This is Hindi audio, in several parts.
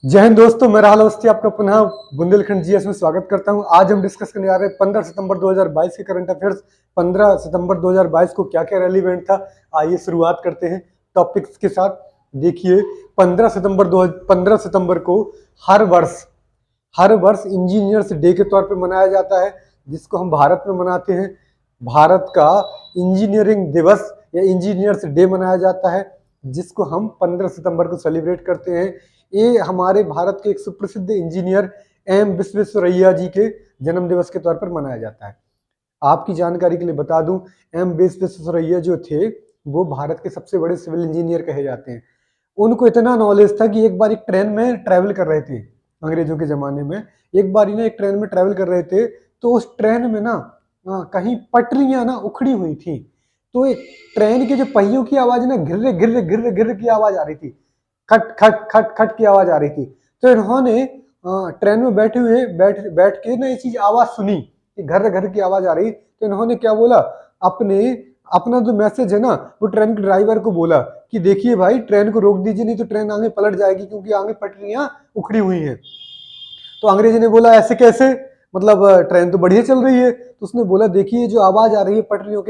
जय हिंद दोस्तों, मैं राहुल अवस्थी आपका पुनः बुंदेलखंड जीएस में स्वागत करता हूं। आज हम डिस्कस करने जा रहे हैं 15 सितंबर 2022 के करंट अफेयर्स। 15 सितंबर 2022 को क्या क्या रेलिवेंट था, आइए शुरुआत करते हैं टॉपिक्स के साथ। देखिए 15 सितंबर को हर वर्ष इंजीनियर्स डे के तौर पर मनाया जाता है, जिसको हम भारत में मनाते हैं। भारत का इंजीनियरिंग दिवस या इंजीनियर्स डे मनाया जाता है, जिसको हम 15 सितंबर को सेलिब्रेट करते हैं। ये हमारे भारत के एक सुप्रसिद्ध इंजीनियर एम विश्वेश्वरैया जी के जन्म दिवस के तौर पर मनाया जाता है। आपकी जानकारी के लिए बता दूं, एम विश्वेश्वरैया जो थे वो भारत के सबसे बड़े सिविल इंजीनियर कहे जाते हैं। उनको इतना नॉलेज था कि एक बार एक ट्रेन में ट्रैवल कर रहे थे अंग्रेजों के जमाने में। एक बार एक ट्रेन में ट्रैवल कर रहे थे, तो उस ट्रेन में ना कहीं पटरियां ना उखड़ी हुई थी। तो एक ट्रेन के जो पहियों की आवाज ना गिर्रे गिर्रे गिर्रे गिर्रे की आवाज आ रही थी, खट खट खट खट की आवाज आ रही थी। तो इन्होंने ट्रेन में बैठे हुए बैठ के ना ये चीज आवाज सुनी कि घर घर की आवाज आ रही। तो इन्होंने क्या बोला, अपना जो मैसेज है ना वो ट्रेन के ड्राइवर को बोला कि देखिए भाई, ट्रेन को रोक दीजिए, नहीं तो ट्रेन आगे पलट जाएगी, क्योंकि आगे पटरियां उखड़ी हुई हैं। तो अंग्रेजी ने बोला ऐसे कैसे, मतलब ट्रेन तो बढ़िया चल रही है। तो उसने बोला देखिए जो आवाज आ रही है पटरियों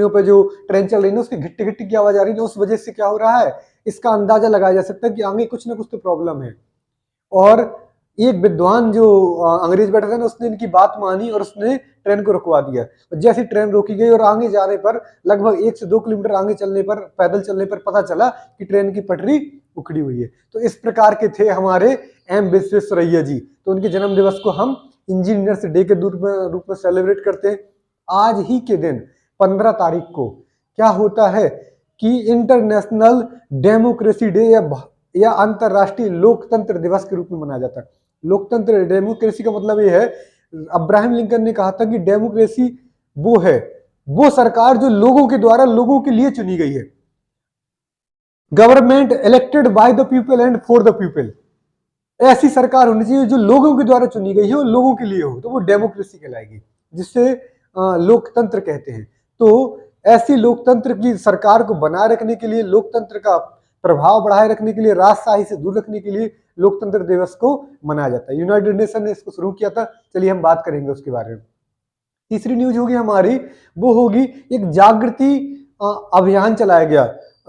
पे जो ट्रेन चल रही है ना, उसकी घिट्टी घिट्टी की आवाज आ रही है ना, उस वजह से क्या हो रहा है, इसका अंदाजा लगाया जा सकता है कि आगे कुछ ना कुछ तो प्रॉब्लम है। और एक विद्वान जो अंग्रेज बैठा था ना, उसने इनकी बात मानी और उसने ट्रेन को रुकवा दिया। जैसे ट्रेन रोकी गई और आगे जाने पर लगभग 1 से 2 किलोमीटर आगे चलने पर, पैदल चलने पर पता चला कि ट्रेन की पटरी उखड़ी हुई है। तो इस प्रकार के थे हमारे एम विश्वेश्वरैया जी। तो उनके जन्म दिवस को हम इंजीनियर्स डे के रूप में सेलिब्रेट करते हैं। आज ही के दिन 15 तारीख को क्या होता है कि इंटरनेशनल डेमोक्रेसी डे या अंतरराष्ट्रीय लोकतंत्र दिवस के रूप में मनाया जाता है। लोकतंत्र, डेमोक्रेसी का मतलब ये है, अब्राहम लिंकन ने कहा था कि डेमोक्रेसी वो सरकार जो लोगों के द्वारा लोगों के लिए चुनी गई है। Government elected by the people and for the people. ऐसी सरकार होनी चाहिए जो लोगों के द्वारा चुनी गई है और लोगों के लिए हो, तो वो डेमोक्रेसी कहलाएगी, जिससे लोकतंत्र कहते हैं। तो ऐसी लोकतंत्र की सरकार को बनाए रखने के लिए, लोकतंत्र का प्रभाव बढ़ाए रखने के लिए, राजशाही से दूर रखने के लिए लोकतंत्र दिवस को मनाया जाता है। यूनाइटेड नेशन ने इसको शुरू किया था। चलिए हम बात करेंगे उसके बारे में। तीसरी न्यूज होगी हमारी, वो होगी एक जागृति अभियान चलाया गया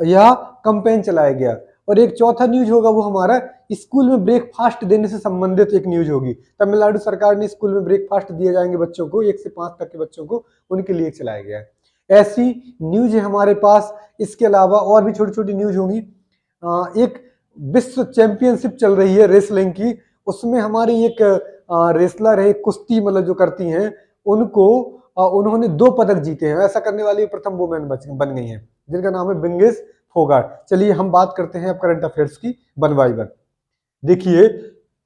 या कैंपेन चलाया गया। और एक चौथा न्यूज होगा वो हमारा स्कूल में ब्रेकफास्ट देने से संबंधित एक न्यूज होगी। तमिलनाडु सरकार ने स्कूल में ब्रेकफास्ट दिए जाएंगे बच्चों को, 1 से 5 तक के बच्चों को, उनके लिए चलाया गया है। ऐसी न्यूज है हमारे पास। इसके अलावा और भी छोटी छोटी न्यूज होंगी। एक विश्व चैंपियनशिप चल रही है रेसलिंग की, उसमें हमारी एक रेसलर है, कुश्ती मतलब जो करती हैं, उन्होंने 2 पदक जीते हैं। ऐसा करने वाली प्रथम वुमेन बन गई हैं, जिनका नाम है बिंगेस फोगाट। चलिए हम बात करते हैं अब करंट अफेयर्स की वन बाय वन। देखिए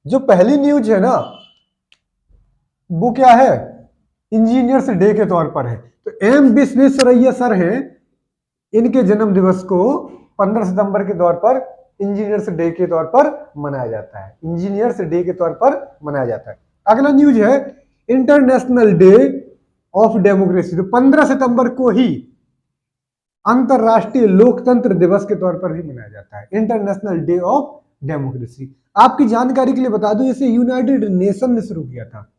जो पहली न्यूज है ना, वो क्या है, इंजीनियर्स डे के तौर पर है। तो एम विश्वेश्वरैया सर हैं, इनके जन्म दिवस को 15 सितंबर के तौर पर इंजीनियर्स डे के तौर पर मनाया जाता है। इंजीनियर्स डे के तौर पर मनाया जाता है। अगला न्यूज है इंटरनेशनल डे ऑफ डेमोक्रेसी। तो 15 सितंबर को ही अंतरराष्ट्रीय लोकतंत्र दिवस के तौर पर भी मनाया जाता है, इंटरनेशनल डे ऑफ डेमोक्रेसी। आपकी जानकारी के लिए बता दूं, इसे यूनाइटेड नेशन ने शुरू किया था।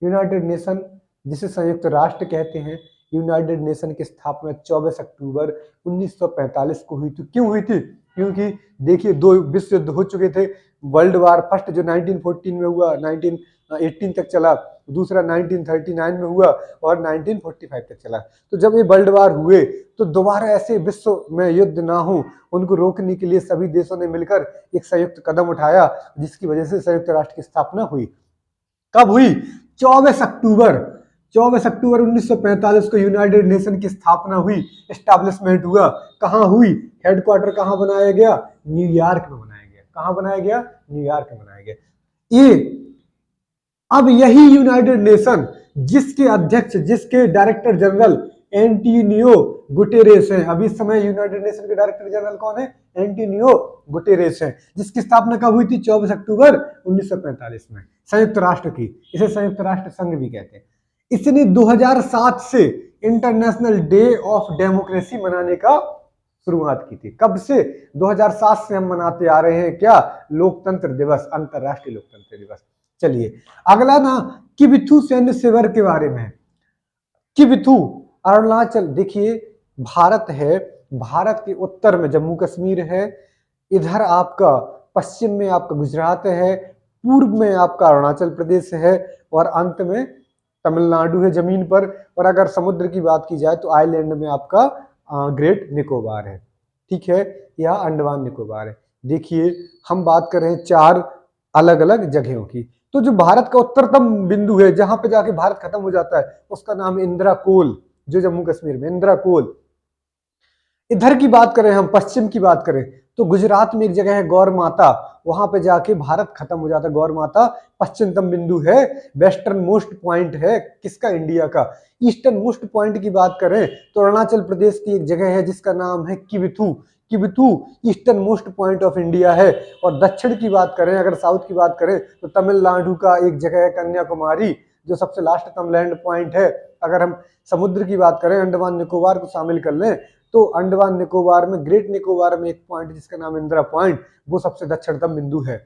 यूनाइटेड नेशन, जिसे संयुक्त राष्ट्र कहते हैं, यूनाइटेड नेशन की स्थापना 24 अक्टूबर 1945 को हुई थी। क्यों हुई थी? क्योंकि देखिए 2 विश्व युद्ध हो चुके थे। वर्ल्ड वार फर्स्ट जो 1914 में हुआ, 1918 तक चला, दूसरा 1939 में हुआ और 1945 तक चला। तो जब ये वर्ल्ड वार हुए तो दोबारा ऐसे विश्व में युद्ध ना हो, उनको रोकने के लिए सभी देशों ने मिलकर एक संयुक्त कदम उठाया, जिसकी वजह से संयुक्त राष्ट्र की स्थापना हुई। कब हुई? 24 अक्टूबर 1945 को यूनाइटेड नेशन की स्थापना हुई, एस्टैब्लिशमेंट हुआ। कहां हुई? हेडक्वार्टर कहां बनाया गया? न्यूयॉर्क में बनाया गया। कहां बनाया गया? न्यूयॉर्क में बनाया गया। ये अब यही यूनाइटेड नेशन, जिसके अध्यक्ष, जिसके डायरेक्टर जनरल एंटोनियो गुटेरेस हैं। अभी इस समय यूनाइटेड नेशन के डायरेक्टर जनरल कौन है? एंटोनियो गुटेरेस हैं, जिसकी स्थापना कब हुई थी? 24 अक्टूबर 1945 में, संयुक्त राष्ट्र की। इसे संयुक्त राष्ट्र संघ भी कहते हैं। इसने 2007 से इंटरनेशनल डे ऑफ डेमोक्रेसी मनाने का शुरुआत की थी। कब से? 2007 से हम मनाते आ रहे हैं क्या? लोकतंत्र दिवस, अंतरराष्ट्रीय लोकतंत्र दिवस। चलिए अगला ना किबिथु सैन्य शिविर के बारे में। किबिथु अरुणाचल, देखिए भारत है, भारत के उत्तर में जम्मू कश्मीर है, इधर आपका पश्चिम में आपका गुजरात है, पूर्व में आपका अरुणाचल प्रदेश है और अंत में तमिलनाडु है जमीन पर। और अगर समुद्र की बात की जाए तो आइलैंड में आपका ग्रेट निकोबार है, ठीक है, या अंडमान निकोबार है। देखिए हम बात कर रहे हैं 4 अलग अलग जगहों की। तो जो भारत का उत्तरतम बिंदु है जहां पे जाके भारत खत्म हो जाता है उसका नाम है इंदिरा कोल, जो जम्मू कश्मीर में इंदिरा कोल। इधर की बात करें, हम पश्चिम की बात करें तो गुजरात में एक जगह है गौर माता, वहां पे जाके भारत खत्म हो जाता है। गौर माता पश्चिमतम बिंदु है, वेस्टर्न मोस्ट पॉइंट है किसका? इंडिया का। ईस्टर्न मोस्ट पॉइंट की बात करें तो अरुणाचल प्रदेश की एक जगह है जिसका नाम है Kibithu. Kibithu eastern most point of India है। और दक्षिण की बात करें, अगर साउथ की बात करें तो तमिलनाडु का एक जगह है कन्याकुमारी, जो सबसे लास्टतम लैंड पॉइंट है। अगर हम समुद्र की बात करें, अंडमान निकोबार को शामिल कर लें तो अंडमान निकोबार में, ग्रेट निकोबार में एक पॉइंट जिसका नाम इंदिरा पॉइंट, वो सबसे दक्षिणतम बिंदु है।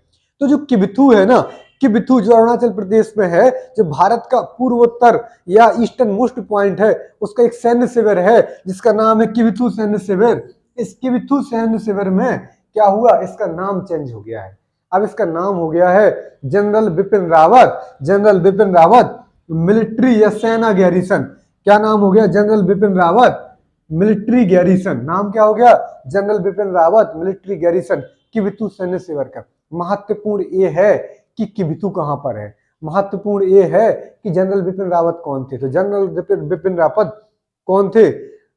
तो जो किबिथु है ना, किबिथु जो अरुणाचल प्रदेश में है, जो भारत का पूर्वोत्तर या ईस्टर्न मोस्ट पॉइंट है, उसका एक सैन्य शिविर है जिसका नाम है किबिथु सैन्य शिविर। इस किबिथु सैन्य शिविर में क्या हुआ? इसका नाम चेंज हो गया है। अब इसका नाम हो गया है general Bipin Rawat. General Bipin Rawat military या सेना गैरिसन। क्या नाम हो गया? General Bipin Rawat military garrison. नाम क्या हो गया? General Bipin Rawat military garrison, Kibithu सैन्य शिविर का। महत्वपूर्ण ये है कि किबिथु कहां पर है, महत्वपूर्ण ये है कि जनरल बिपिन रावत कौन थे। तो जनरल बिपिन रावत कौन थे?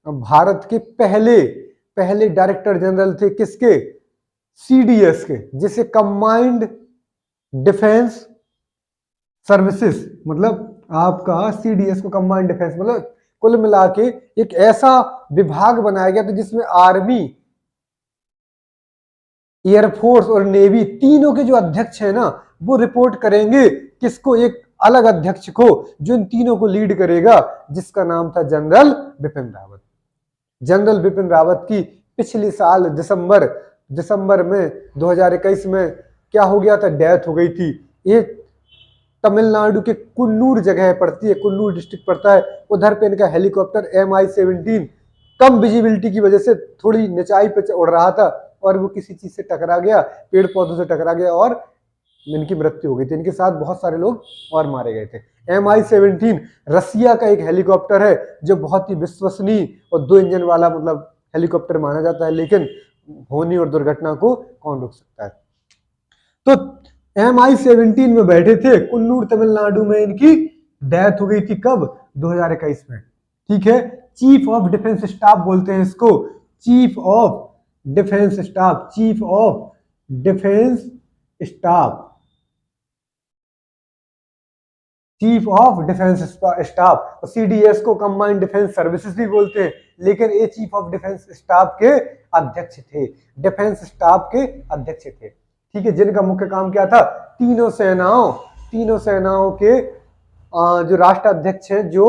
भारत के पहले डायरेक्टर जनरल थे किसके? सीडीएस के, जिसे कंबाइंड डिफेंस सर्विसेज, मतलब आपका सीडीएस को कंबाइंड डिफेंस, मतलब कुल मिला के एक ऐसा विभाग बनाया गया था जिसमें आर्मी, एयरफोर्स और नेवी तीनों के जो अध्यक्ष है ना, वो रिपोर्ट करेंगे किसको? एक अलग अध्यक्ष को, जो इन तीनों को लीड करेगा, जिसका नाम था जनरल बिपिन रावत। जनरल बिपिन रावत की पिछले साल दिसंबर में 2021 में क्या हो गया था? डेथ हो गई थी। ये तमिलनाडु के कुन्नूर जगह पड़ती है, कुन्नूर डिस्ट्रिक्ट पड़ता है, उधर पे इनका हेलीकॉप्टर MI-17 कम विजिबिलिटी की वजह से थोड़ी ऊंचाई पे उड़ रहा था और वो किसी चीज से टकरा गया, पेड़ पौधों से टकरा गया और इनकी मृत्यु हो गई थी। इनके साथ बहुत सारे लोग और मारे गए थे। MI-17 रसिया का एक हेलीकॉप्टर है जो बहुत ही विश्वसनीय और 2 इंजन वाला मतलब हेलीकॉप्टर माना जाता है, लेकिन होने और दुर्घटना को कौन रोक सकता है। तो MI-17 में बैठे थे, कुन्नूर तमिलनाडु में इनकी डेथ हो गई थी। कब? 2021 में, ठीक है। चीफ ऑफ डिफेंस स्टाफ बोलते हैं इसको, chief of defence staff, chief of defence staff, chief of defence staff. और सीडीएस को कंबाइंड डिफेंस सर्विसेज भी बोलते हैं, लेकिन ये चीफ ऑफ डिफेंस स्टाफ के अध्यक्ष थे, डिफेंस स्टाफ के अध्यक्ष थे, ठीक है, जिनका मुख्य काम क्या था? तीनों सेनाओं के जो राष्ट्र अध्यक्ष हैं, जो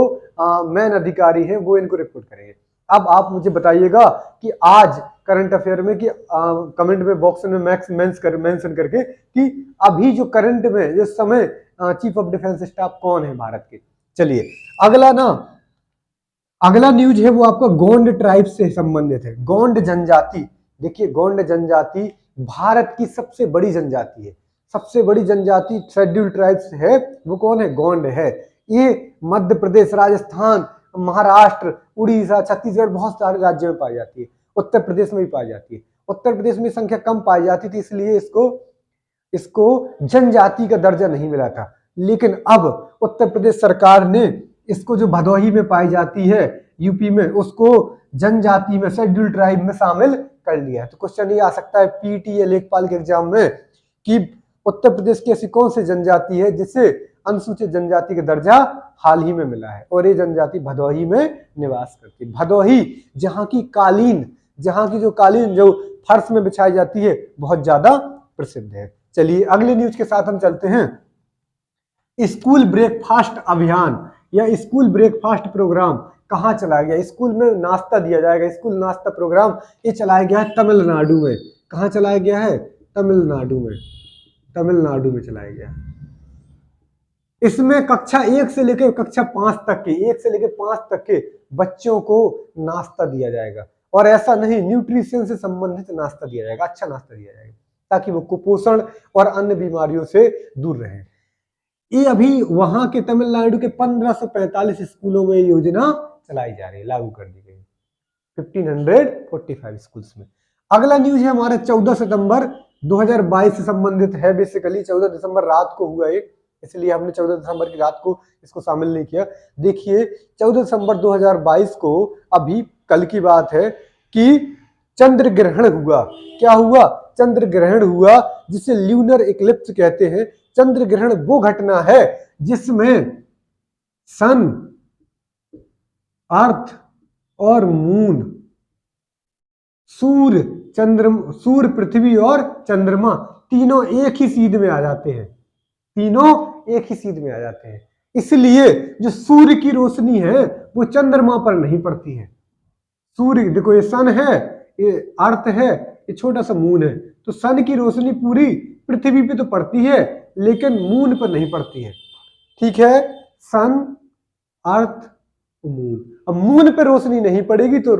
मैन अधिकारी हैं, वो इनको रिपोर्ट करेंगे। अब आप मुझे बताइएगा कि आज करंट अफेयर में, कि कमेंट में बॉक्स में मेंशन करके, कि अभी जो करंट में जिस समय चीफ ऑफ डिफेंस स्टाफ कौन है भारत के। चलिए अगला न्यूज है वो आपका गोंड ट्राइब से संबंधित है। गोंड जनजाति, देखिए गोंड जनजाति भारत की सबसे बड़ी जनजाति है। सबसे बड़ी जनजाति शेड्यूल ट्राइब्स है, वो कौन है? गोंड है। ये मध्य प्रदेश, राजस्थान, महाराष्ट्र, उड़ीसा, छत्तीसगढ़, बहुत सारे राज्यों में पाई जाती है। उत्तर प्रदेश में भी पाई जाती है। उत्तर प्रदेश में संख्या कम पाई जाती थी, इसलिए इसको जनजाति का दर्जा नहीं मिला था। लेकिन अब उत्तर प्रदेश सरकार ने इसको, जो भदोही में पाई जाती है यूपी में, उसको जनजाति में, शेड्यूल ट्राइब में शामिल कर लिया है। तो क्वेश्चन ये आ सकता है पीटी या लेखपाल के एग्जाम में कि उत्तर प्रदेश की ऐसी कौन सी जनजाति है जिसे अनुसूचित जनजाति का दर्जा हाल ही में मिला है, और ये जनजाति भदोही में निवास करती है। भदोही जहाँ की जो कालीन जो फर्श में बिछाई जाती है, बहुत ज्यादा प्रसिद्ध है। चलिए अगले न्यूज के साथ हम चलते हैं। स्कूल ब्रेकफास्ट अभियान या स्कूल ब्रेकफास्ट प्रोग्राम कहाँ चलाया गया? स्कूल में नाश्ता दिया जाएगा, स्कूल नाश्ता प्रोग्राम ये चलाया गया है तमिलनाडु में। कहाँ चलाया गया है? तमिलनाडु में, तमिलनाडु में चलाया गया। इसमें कक्षा 1 से लेकर कक्षा 5 तक के, 1 से लेकर 5 तक के बच्चों को नाश्ता दिया जाएगा। और ऐसा नहीं, न्यूट्रिशन से संबंधित नाश्ता दिया जाएगा, अच्छा नाश्ता दिया जाएगा, ताकि वो कुपोषण और अन्य बीमारियों से दूर रहे। ये अभी वहां के तमिलनाडु के 1545 स्कूलों में योजना चलाई जा रही है, लागू कर दी गई 1545 स्कूल्स में। अगला न्यूज है हमारा 14 सितंबर 2022 से संबंधित है। बेसिकली 14 दिसंबर रात को हुआ एक, इसलिए हमने 14 दिसंबर की रात को इसको शामिल नहीं किया। देखिए 14 दिसंबर 2022 को, अभी कल की बात है, कि चंद्र ग्रहण हुआ। क्या हुआ? चंद्र ग्रहण हुआ, जिसे ल्यूनर इक्लिप्स कहते हैं। चंद्र ग्रहण वो घटना है जिसमें सन, अर्थ और मून, सूर्य, सूर्य, पृथ्वी और चंद्रमा तीनों एक ही सीध में आ जाते हैं, तीनों एक ही सीध में आ जाते हैं। इसलिए जो सूर्य की रोशनी है वो चंद्रमा पर नहीं पड़ती है। सूर्य, देखो ये सन है, ये अर्थ है, ये छोटा सा मून है, तो सन की रोशनी पूरी पृथ्वी पे तो पड़ती है लेकिन मून पर नहीं पड़ती है। ठीक है, सन, अर्थ, मून। अब मून पे रोशनी नहीं पड़ेगी तो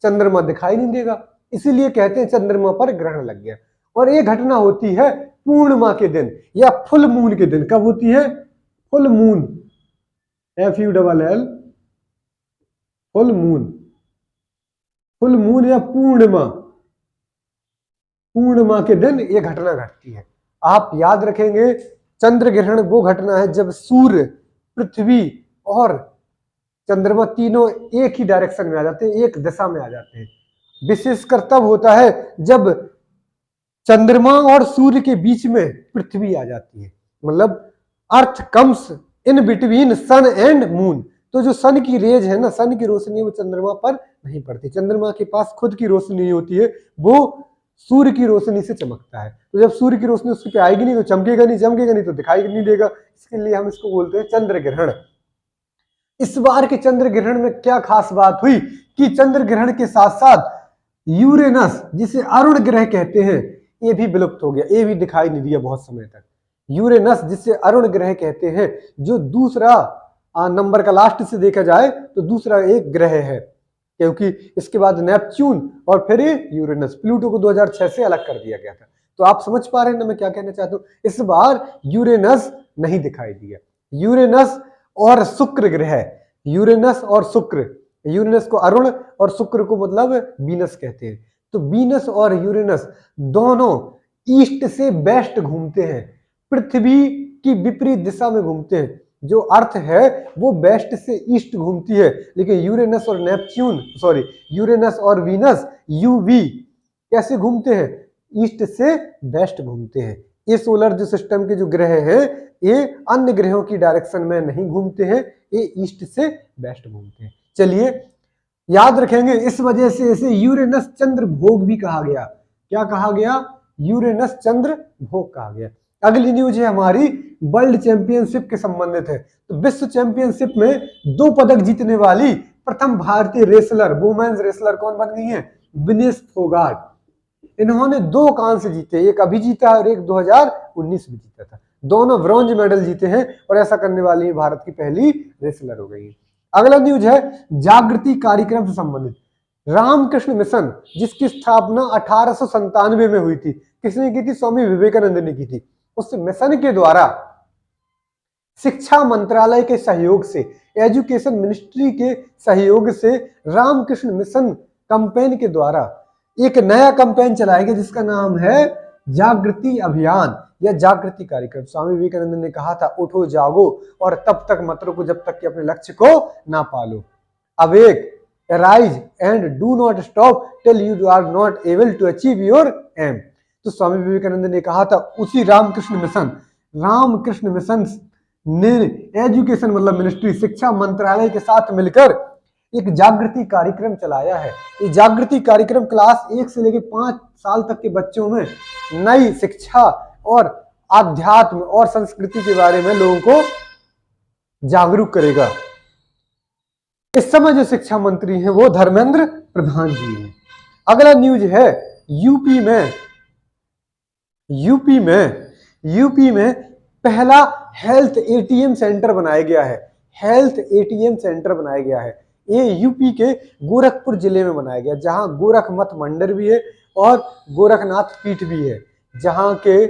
चंद्रमा दिखाई नहीं देगा, इसीलिए कहते हैं चंद्रमा पर ग्रहण लग गया। और ये घटना होती है पूर्णिमा के दिन या फुल मून के दिन। कब होती है? Full moon, FULL, full moon, full moon या पूर्णिमा, पूर्णिमा के दिन ये घटना घटती है। आप याद रखेंगे, चंद्र ग्रहण वो घटना है जब सूर्य, पृथ्वी और चंद्रमा तीनों एक ही डायरेक्शन में आ जाते हैं, एक दिशा में आ जाते हैं। विशेषकर तब होता है जब चंद्रमा और सूर्य के बीच में पृथ्वी आ जाती है, मतलब earth comes in between sun and moon. तो जो सन की रेज है ना, सन की रोशनी, वो चंद्रमा पर नहीं पड़ती। चंद्रमा के पास खुद की रोशनी नहीं होती है, वो सूर्य की रोशनी से चमकता है। तो जब सूर्य की रोशनी उस पर आएगी नहीं तो चमकेगा नहीं, चमकेगा नहीं तो दिखाई नहीं देगा। इसके लिए हम इसको बोलते हैं चंद्र ग्रहण। इस बार के चंद्र ग्रहण में क्या खास बात हुई कि चंद्र ग्रहण के साथ साथ यूरेनस, जिसे अरुण ग्रह कहते हैं, ये भी विलुप्त हो गया, ये भी दिखाई नहीं दिया बहुत समय तक। यूरेनस, जिसे अरुण ग्रह कहते हैं, जो दूसरा नंबर का लास्ट से देखा जाए तो दूसरा एक ग्रह है, क्योंकि इसके बाद नेपच्यून और फिर यूरेनस। प्लूटो को 2006 से अलग कर दिया गया था। तो आप समझ पा रहे हैं ना मैं क्या कहना चाहता हूं? इस बार यूरेनस नहीं दिखाई दिया। यूरेनस और शुक्र ग्रह, यूरेनस और शुक्र, यूरेनस को अरुण और शुक्र को मतलब वीनस कहते हैं। तो वीनस और यूरेनस दोनों ईस्ट से वेस्ट घूमते हैं, पृथ्वी की विपरीत दिशा में घूमते हैं। जो अर्थ है वो वेस्ट से ईस्ट घूमती है, लेकिन यूरेनस और नेपच्यून, सॉरी, यूरेनस और वीनस, यूवी, कैसे घूमते हैं? ईस्ट से वेस्ट घूमते हैं। ये सोलर जो सिस्टम के जो ग्रह हैं, ये अन्य ग्रहों की डायरेक्शन में नहीं घूमते हैं, ये ईस्ट से वेस्ट घूमते हैं। चलिए याद रखेंगे, इस वजह से इसे यूरेनस चंद्र भोग भी कहा गया। क्या कहा गया? यूरेनस चंद्र भोग कहा गया। अगली न्यूज है हमारी वर्ल्ड चैंपियनशिप के संबंधित है। तो विश्व चैंपियनशिप में 2 पदक जीतने वाली प्रथम भारतीय रेसलर, वुमेन्स रेसलर कौन बन गई है? विनेश फोगाट। इन्होंने 2 कांस्य जीते, एक अभी जीता और एक 2019 में जीता था। दोनों ब्रॉन्ज मेडल जीते हैं और ऐसा करने वाली भारत की पहली रेसलर हो गई है। अगला न्यूज है जागृति कार्यक्रम से संबंधित। रामकृष्ण मिशन, जिसकी स्थापना 1897 में हुई थी, किसने की थी? स्वामी विवेकानंद ने की थी। उस मिशन के द्वारा शिक्षा मंत्रालय के सहयोग से, एजुकेशन मिनिस्ट्री के सहयोग से रामकृष्ण मिशन कैंपेन के द्वारा एक नया कैंपेन चलाया गया जिसका नाम है जागृति अभियान या जागृति कार्यक्रम। स्वामी विवेकानंद ने कहा था, उठो जागो और तब तक मत रुको जब तक कि अपने लक्ष्य को ना पालो। Awake, arise and do not stop till you are not able to achieve your aim. तो स्वामी विवेकानंद ने कहा था, उसी रामकृष्ण मिशन ने एजुकेशन मतलब मिनिस्ट्री, शिक्षा मंत्रालय के साथ मिलकर एक जागृति कार्यक्रम चलाया है। ये जागृति कार्यक्रम क्लास 1 से लेकर 5 साल तक के बच्चों में नई शिक्षा और आध्यात्म और संस्कृति के बारे में लोगों को जागरूक करेगा। इस समय जो शिक्षा मंत्री हैं वो धर्मेंद्र प्रधान जी हैं। अगला न्यूज है यूपी में पहला हेल्थ एटीएम सेंटर बनाया गया है। हेल्थ एटीएम सेंटर बनाया गया है। ये यूपी के गोरखपुर जिले में बनाया गया, जहां गोरखमठ मंदिर भी है और गोरखनाथ पीठ भी है, जहां के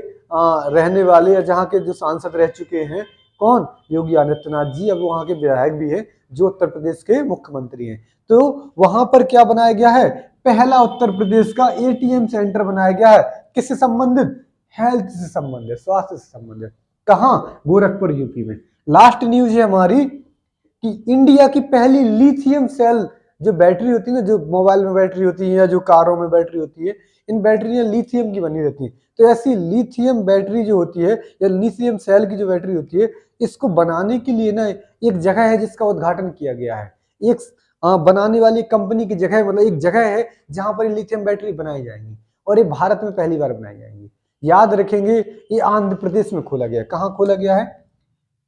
रहने वाले या जहां के जो सांसद रह चुके हैं कौन, योगी आदित्यनाथ जी, अब वहां के विधायक भी है जो उत्तर प्रदेश के मुख्यमंत्री हैं। तो वहां पर क्या बनाया गया है, पहला उत्तर प्रदेश का एटीएम सेंटर बनाया गया है। किससे संबंधित, हेल्थ से संबंधित, स्वास्थ्य से संबंधित। कहां, गोरखपुर यूपी में। लास्ट न्यूज है हमारी कि इंडिया की पहली लिथियम सेल जो बैटरी होती है ना, जो मोबाइल में बैटरी होती है या जो कारों में बैटरी होती है, इन बैटरियां लिथियम की बनी रहती है। तो ऐसी लिथियम बैटरी जो होती है या लिथियम सेल की जो बैटरी होती है, इसको बनाने के लिए ना एक जगह है जिसका उद्घाटन किया गया है। एक बनाने वाली कंपनी की जगह, मतलब एक जगह है जहां पर लिथियम बैटरी बनाई जाएंगी और ये भारत में पहली बार बनाई जाएंगी। याद रखेंगे, ये आंध्र प्रदेश में खोला गया है। कहां खोला गया है,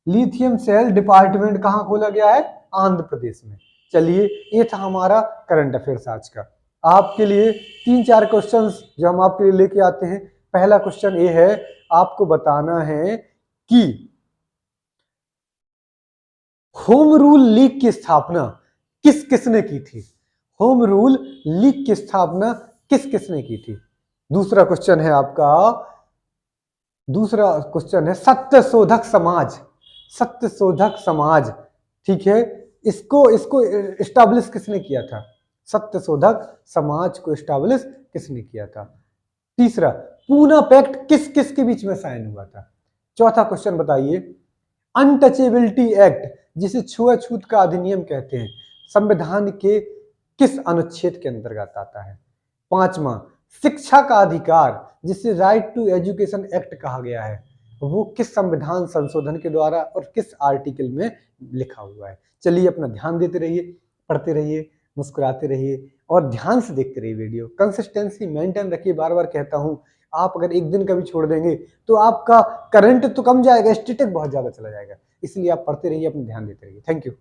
लिथियम सेल डिपार्टमेंट कहां खोला गया है, आंध्र प्रदेश में। चलिए, ये था हमारा करंट अफेयर्स आज का। आपके लिए 3-4 क्वेश्चंस जो हम आपके लिए लेके आते हैं। पहला क्वेश्चन ये है, आपको बताना है कि होम रूल लीग की स्थापना किस किसने की थी। होम रूल लीग की स्थापना किस किसने की थी। दूसरा क्वेश्चन है आपका, दूसरा क्वेश्चन है सत्यशोधक समाज। सत्यशोधक समाज, ठीक है, इसको एस्टैब्लिश किसने किया था। सत्यशोधक समाज को एस्टैब्लिश किसने किया था। तीसरा, पूना पैक्ट किस किस के बीच में साइन हुआ था। चौथा क्वेश्चन बताइए, अनटचेबिलिटी एक्ट जिसे छुआछूत का अधिनियम कहते हैं, संविधान के किस अनुच्छेद के अंतर्गत आता है। पांचवा, शिक्षा का अधिकार जिसे राइट टू एजुकेशन एक्ट कहा गया है, वो किस संविधान संशोधन के द्वारा और किस आर्टिकल में लिखा हुआ है। चलिए, अपना ध्यान देते रहिए, पढ़ते रहिए, मुस्कुराते रहिए और ध्यान से देखते रहिए वीडियो। कंसिस्टेंसी मेंटेन रखिए। बार बार कहता हूं, आप अगर एक दिन का भी छोड़ देंगे तो आपका करंट तो कम जाएगा, स्टैटिक बहुत ज्यादा चला जाएगा। इसलिए आप पढ़ते रहिए, अपना ध्यान देते रहिए। Thank you.